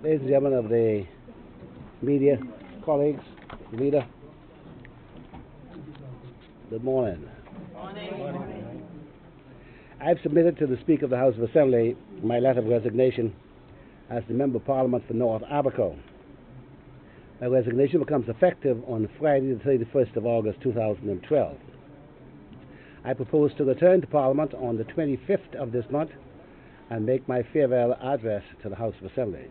Ladies and gentlemen of the media, colleagues, leader, good morning. Morning. I've submitted to the Speaker of the House of Assembly my letter of resignation as the Member of Parliament for North Aberco. My resignation becomes effective on Friday the 31st of August 2012. I propose to return to Parliament on the 25th of this month and make my farewell address to the House of Assembly.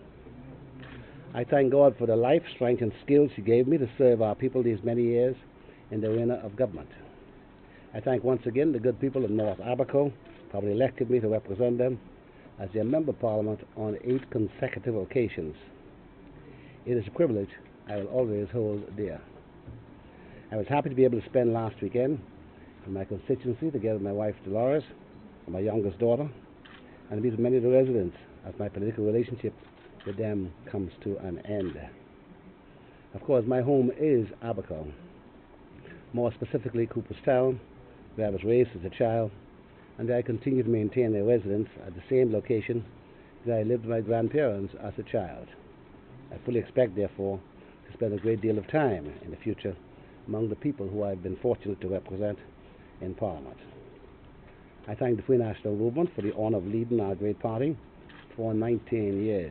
I thank God for the life, strength and skills He gave me to serve our people these many years in the arena of government. I thank once again the good people of North Aberco who have elected me to represent them as their Member of Parliament on 8 consecutive occasions. It is a privilege I will always hold dear. I was happy to be able to spend last weekend in my constituency together with my wife Dolores and my youngest daughter, and meet with many of the residents as my political relationship with them comes to an end. Of course, my home is Aberco, more specifically Cooperstown, where I was raised as a child, and where I continue to maintain a residence at the same location where I lived with my grandparents as a child. I fully expect, therefore, to spend a great deal of time in the future among the people who I've been fortunate to represent in Parliament. I thank the Free National Movement for the honour of leading our great party for 19 years.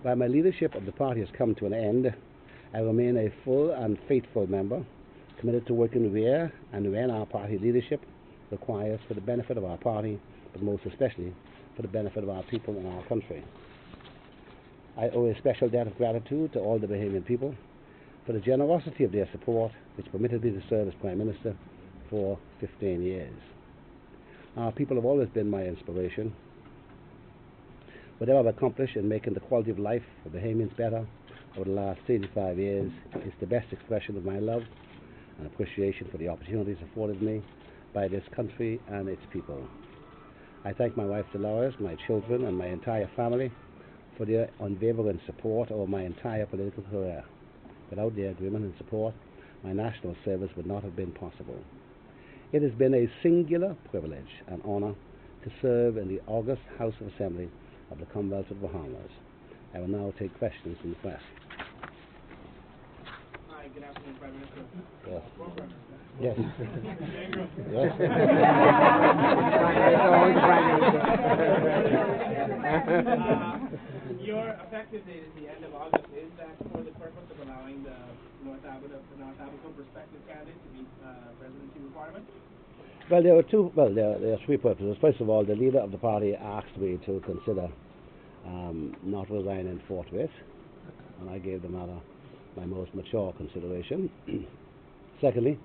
While my leadership of the party has come to an end, I remain a full and faithful member, committed to working where and when our party leadership requires for the benefit of our party, but most especially for the benefit of our people and our country. I owe a special debt of gratitude to all the Bahamian people for the generosity of their support, which permitted me to serve as Prime Minister for 15 years. Our people have always been my inspiration. Whatever I've accomplished in making the quality of life for Bahamians better over the last 35 years is the best expression of my love and appreciation for the opportunities afforded me by this country and its people. I thank my wife Dolores, my children and my entire family for their unwavering support over my entire political career. Without their agreement and support, my national service would not have been possible. It has been a singular privilege and honour to serve in the August House of Assembly of the Commonwealth of Bahamas. I will now take questions from the press. Hi, good afternoon, Prime Minister. Yes. Yes. Yes. Your effective date is the end of August. Is that for the purpose of allowing the North Aberco prospective candidate to meet residency requirements? Well, there are three purposes. First of all, the leader of the party asked me to consider not resigning forthwith, and I gave the matter my most mature consideration. Secondly,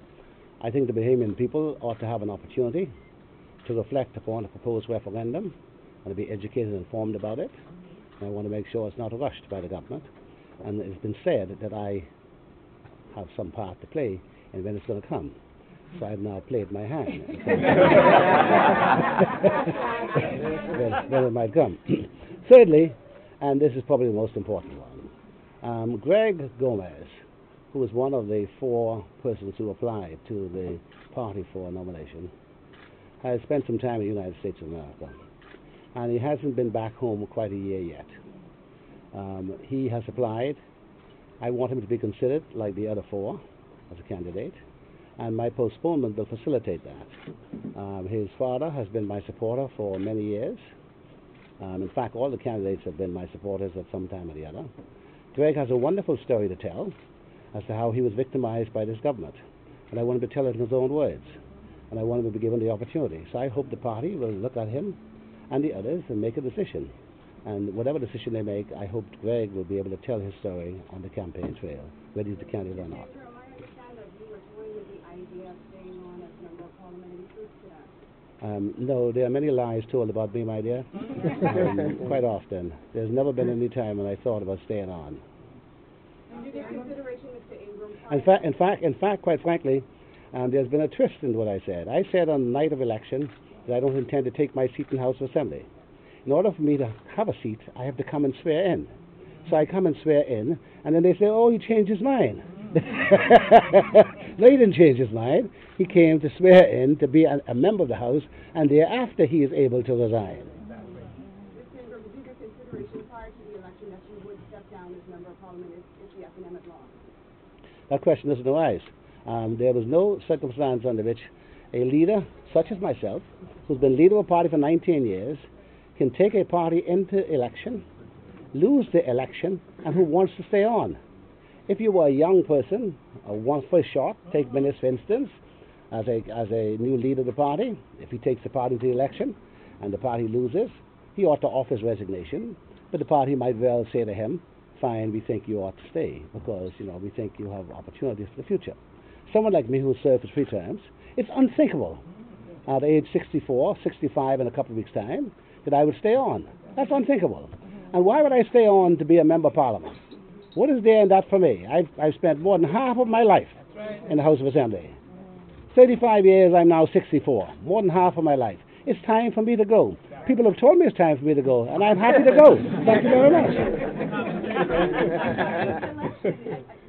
I think the Bahamian people ought to have an opportunity to reflect upon a proposed referendum and to be educated and informed about it. And I want to make sure it's not rushed by the government. And it's been said that I have some part to play in when it's going to come. So I've now played my hand. when it might come. Thirdly, and this is probably the most important one, Greg Gomez, who was one of the 4 persons who applied to the party for a nomination, has spent some time in the United States of America, and he hasn't been back home quite a year yet. He has applied. I want him to be considered like the other 4 as a candidate, and my postponement will facilitate that. His father has been my supporter for many years. In fact, all the candidates have been my supporters at some time or the other. Greg has a wonderful story to tell as to how he was victimized by this government, and I want him to tell it in his own words, and I want him to be given the opportunity. So I hope the party will look at him and the others and make a decision. And whatever decision they make, I hope Greg will be able to tell his story on the campaign trail, whether he's the candidate or not. I understand that you were toying with the idea of staying on as Member of Parliament. Any truth to that? No, there are many lies told about me, my dear. Quite often. There's never been any time when I thought about staying on. And did you consideration Mr. Ingram? In fact, quite frankly, there's been a twist in what I said. I said on the night of election that I don't intend to take my seat in the House of Assembly. In order for me to have a seat, I have to come and swear in. So I come and swear in, and then they say, oh, he changed his mind. No, he didn't change his mind. He came to swear in to be a member of the House, and thereafter he is able to resign. Mr. Ingram, did you give consideration prior to the election that step down as member of parliament if the economic law? That question doesn't arise. There was no circumstance under which a leader, such as myself, who's been leader of a party for 19 years, can take a party into election, lose the election, and who wants to stay on. If you were a young person, one for a shot, take Minnis for instance, as a new leader of the party, if he takes the party to the election and the party loses, he ought to offer his resignation, but the party might well say to him, fine, we think you ought to stay because, we think you have opportunities for the future. Someone like me who served for 3 terms, it's unthinkable at age 64, 65 in a couple of weeks' time that I would stay on. That's unthinkable. And why would I stay on to be a member of parliament? What is there in that for me? I've spent more than half of my life in the House of Assembly. 35 years, I'm now 64. More than half of my life. It's time for me to go. People have told me it's time for me to go, and I'm happy to go. Thank you very much.